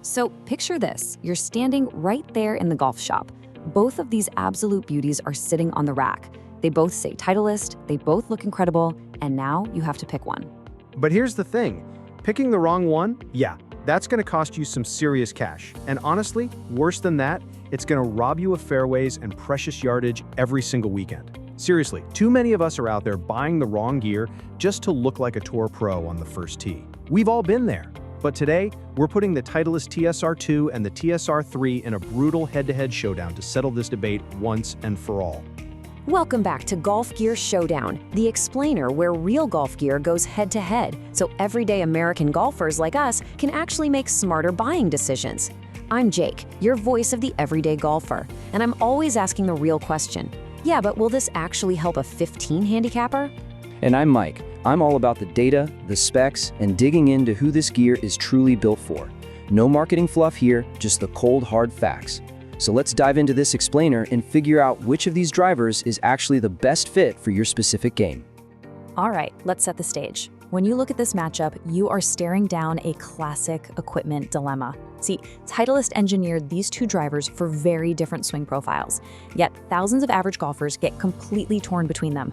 So picture this, you're standing right there in the golf shop. Both of these absolute beauties are sitting on the rack. They both say Titleist, they both look incredible, and now you have to pick one. But here's the thing, picking the wrong one, yeah, that's gonna cost you some serious cash. And honestly, worse than that, it's gonna rob you of fairways and precious yardage every single weekend. Seriously, too many of us are out there buying the wrong gear just to look like a tour pro on the first tee. We've all been there. But today, we're putting the Titleist TSR2 and the TSR3 in a brutal head-to-head showdown to settle this debate once and for all. Welcome back to Golf Gear Showdown, the explainer where real golf gear goes head-to-head, so everyday American golfers like us can actually make smarter buying decisions. I'm Jake, your voice of the everyday golfer, and I'm always asking the real question. Yeah, but will this actually help a 15 handicapper? And I'm Mike. I'm all about the data, the specs, and digging into who this gear is truly built for. No marketing fluff here, just the cold, hard facts. So let's dive into this explainer and figure out which of these drivers is actually the best fit for your specific game. All right, let's set the stage. When you look at this matchup, you are staring down a classic equipment dilemma. See, Titleist engineered these two drivers for very different swing profiles, yet thousands of average golfers get completely torn between them.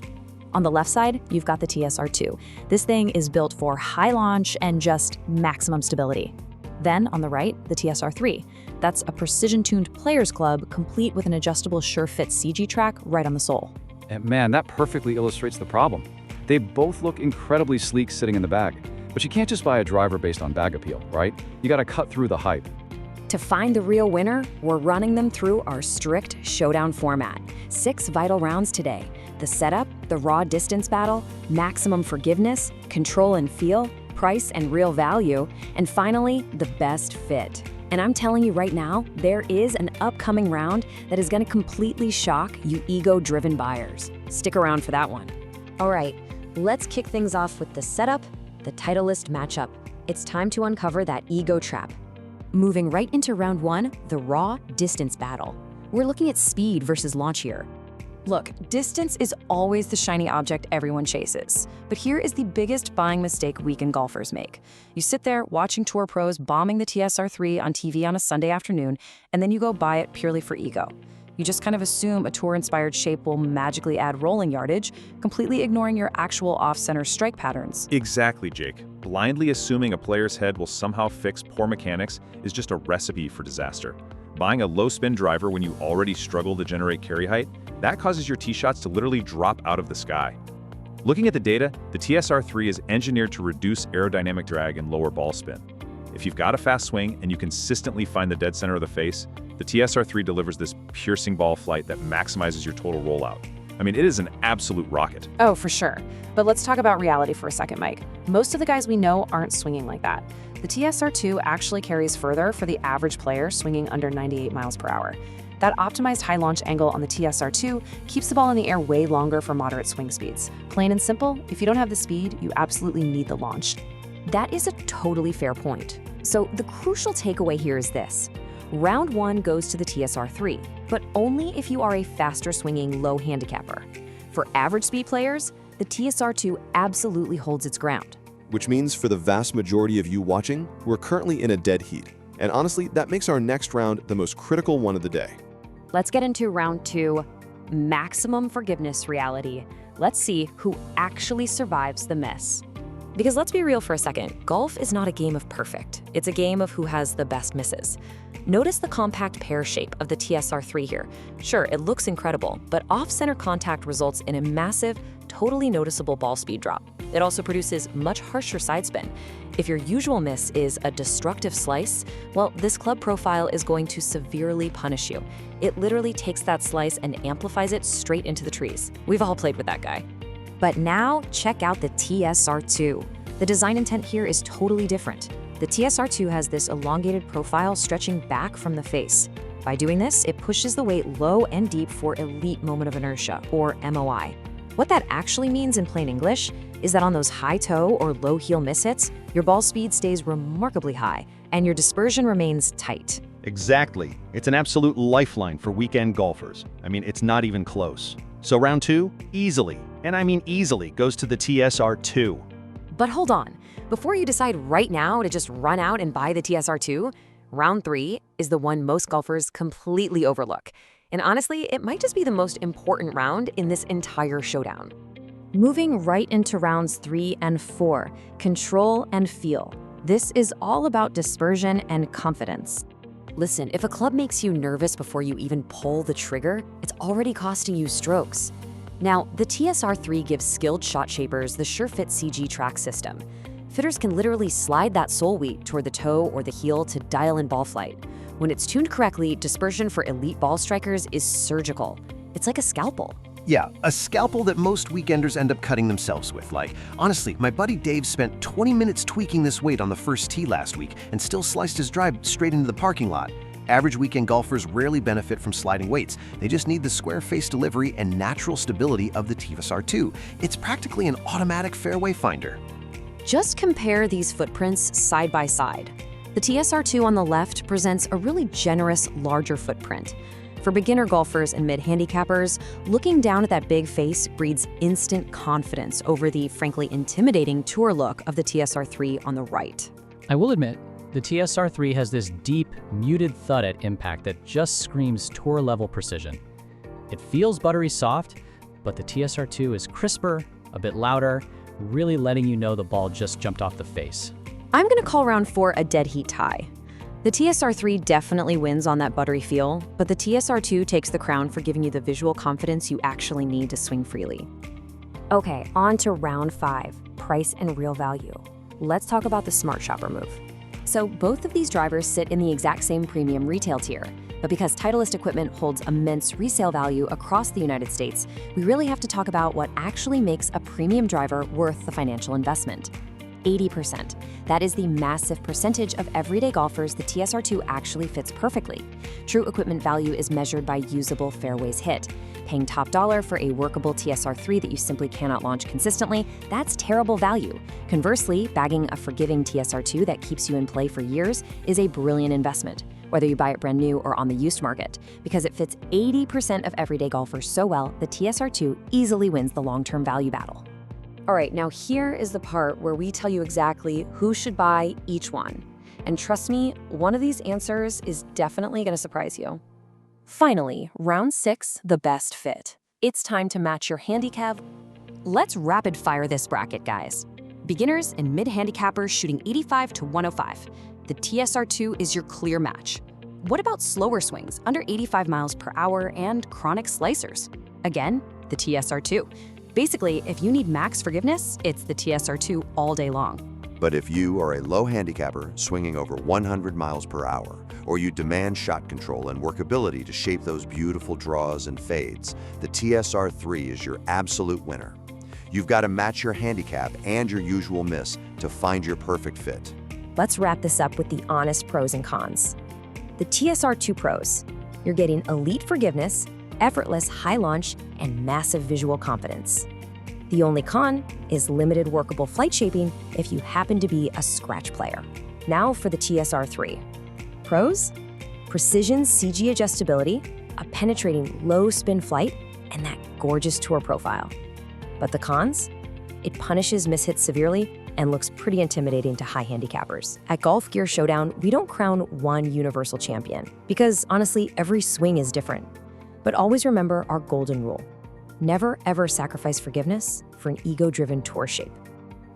On the left side, you've got the TSR2. This thing is built for high launch and just maximum stability. Then on the right, the TSR3. That's a precision-tuned player's club complete with an adjustable sure-fit CG track right on the sole. And man, that perfectly illustrates the problem. They both look incredibly sleek sitting in the bag. But you can't just buy a driver based on bag appeal, right? You gotta cut through the hype. To find the real winner, we're running them through our strict showdown format. 6 vital rounds today. The setup, the raw distance battle, maximum forgiveness, control and feel, price and real value, and finally, the best fit. And I'm telling you right now, there is an upcoming round that is gonna completely shock you ego-driven buyers. Stick around for that one. All right, let's kick things off with the setup, the Titleist matchup. It's time to uncover that ego trap. Moving right into round 1, the raw distance battle. We're looking at speed versus launch here. Look, distance is always the shiny object everyone chases. But here is the biggest buying mistake weekend golfers make. You sit there watching tour pros bombing the TSR3 on TV on a Sunday afternoon, and then you go buy it purely for ego. You just kind of assume a tour-inspired shape will magically add rolling yardage, completely ignoring your actual off-center strike patterns. Exactly, Jake. Blindly assuming a player's head will somehow fix poor mechanics is just a recipe for disaster. Buying a low-spin driver when you already struggle to generate carry height, that causes your tee shots to literally drop out of the sky. Looking at the data, the TSR3 is engineered to reduce aerodynamic drag and lower ball spin. If you've got a fast swing and you consistently find the dead center of the face, the TSR3 delivers this piercing ball flight that maximizes your total rollout. I mean, it is an absolute rocket. Oh, for sure. But let's talk about reality for a second, Mike. Most of the guys we know aren't swinging like that. The TSR2 actually carries further for the average player swinging under 98 miles per hour. That optimized high launch angle on the TSR2 keeps the ball in the air way longer for moderate swing speeds. Plain and simple, if you don't have the speed, you absolutely need the launch. That is a totally fair point. So the crucial takeaway here is this. Round 1 goes to the TSR3, but only if you are a faster swinging low handicapper. For average speed players, the TSR2 absolutely holds its ground. Which means for the vast majority of you watching, we're currently in a dead heat. And honestly, that makes our next round the most critical one of the day. Let's get into round 2, maximum forgiveness reality. Let's see who actually survives the mess. Because let's be real for a second, golf is not a game of perfect. It's a game of who has the best misses. Notice the compact pear shape of the TSR3 here. Sure, it looks incredible, but off-center contact results in a massive, totally noticeable ball speed drop. It also produces much harsher side spin. If your usual miss is a destructive slice, well, this club profile is going to severely punish you. It literally takes that slice and amplifies it straight into the trees. We've all played with that guy. But now, check out the TSR2. The design intent here is totally different. The TSR2 has this elongated profile stretching back from the face. By doing this, it pushes the weight low and deep for elite moment of inertia, or MOI. What that actually means in plain English is that on those high toe or low heel mishits, your ball speed stays remarkably high and your dispersion remains tight. Exactly. It's an absolute lifeline for weekend golfers. I mean, it's not even close. So round 2, easily, and I mean easily, goes to the TSR2. But hold on. Before you decide right now to just run out and buy the TSR2, Round 3 is the one most golfers completely overlook. And honestly, it might just be the most important round in this entire showdown. Moving right into rounds 3 and 4, control and feel. This is all about dispersion and confidence. Listen, if a club makes you nervous before you even pull the trigger, it's already costing you strokes. Now, the TSR3 gives skilled shot shapers the SureFit CG track system. Fitters can literally slide that sole weight toward the toe or the heel to dial in ball flight. When it's tuned correctly, dispersion for elite ball strikers is surgical. It's like a scalpel. Yeah, a scalpel that most weekenders end up cutting themselves with. Like, honestly, my buddy Dave spent 20 minutes tweaking this weight on the first tee last week and still sliced his drive straight into the parking lot. Average weekend golfers rarely benefit from sliding weights. They just need the square face delivery and natural stability of the TSR2. It's practically an automatic fairway finder. Just compare these footprints side by side. The TSR2 on the left presents a really generous, larger footprint. For beginner golfers and mid-handicappers, looking down at that big face breeds instant confidence over the frankly intimidating tour look of the TSR3 on the right. I will admit, the TSR3 has this deep, muted thud at impact that just screams tour-level precision. It feels buttery soft, but the TSR2 is crisper, a bit louder, really letting you know the ball just jumped off the face. I'm going to call round 4 a dead heat tie. The TSR3 definitely wins on that buttery feel, but the TSR2 takes the crown for giving you the visual confidence you actually need to swing freely. Okay, on to round 5, price and real value. Let's talk about the Smart Shopper move. So both of these drivers sit in the exact same premium retail tier, but because Titleist equipment holds immense resale value across the United States, we really have to talk about what actually makes a premium driver worth the financial investment. 80%. That is the massive percentage of everyday golfers the TSR2 actually fits perfectly. True equipment value is measured by usable fairways hit. Paying top dollar for a workable TSR3 that you simply cannot launch consistently, that's terrible value. Conversely, bagging a forgiving TSR2 that keeps you in play for years is a brilliant investment, whether you buy it brand new or on the used market. Because it fits 80% of everyday golfers so well, the TSR2 easily wins the long-term value battle. All right, now here is the part where we tell you exactly who should buy each one. And trust me, one of these answers is definitely going to surprise you. Finally, round 6, the best fit. It's time to match your handicap. Let's rapid fire this bracket, guys. Beginners and mid-handicappers shooting 85 to 105. The TSR2 is your clear match. What about slower swings, under 85 miles per hour, and chronic slicers? Again, the TSR2. Basically, if you need max forgiveness, it's the TSR2 all day long. But if you are a low handicapper swinging over 100 miles per hour, or you demand shot control and workability to shape those beautiful draws and fades, the TSR3 is your absolute winner. You've got to match your handicap and your usual miss to find your perfect fit. Let's wrap this up with the honest pros and cons. The TSR2 pros. You're getting elite forgiveness, effortless high launch, and massive visual confidence. The only con is limited workable flight shaping if you happen to be a scratch player. Now for the TSR3. Pros? Precision CG adjustability, a penetrating low spin flight, and that gorgeous tour profile. But the cons? It punishes mishits severely and looks pretty intimidating to high handicappers. At Golf Gear Showdown, we don't crown one universal champion, because honestly, every swing is different. But always remember our golden rule. Never ever sacrifice forgiveness for an ego-driven tour shape.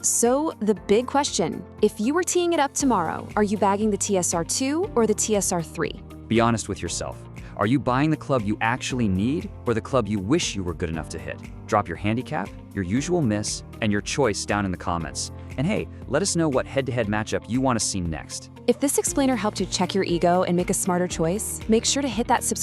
So the big question, if you were teeing it up tomorrow, are you bagging the TSR2 or the TSR3? Be honest with yourself. Are you buying the club you actually need or the club you wish you were good enough to hit? Drop your handicap, your usual miss, and your choice down in the comments. And hey, let us know what head-to-head matchup you want to see next. If this explainer helped you check your ego and make a smarter choice, make sure to hit that subscribe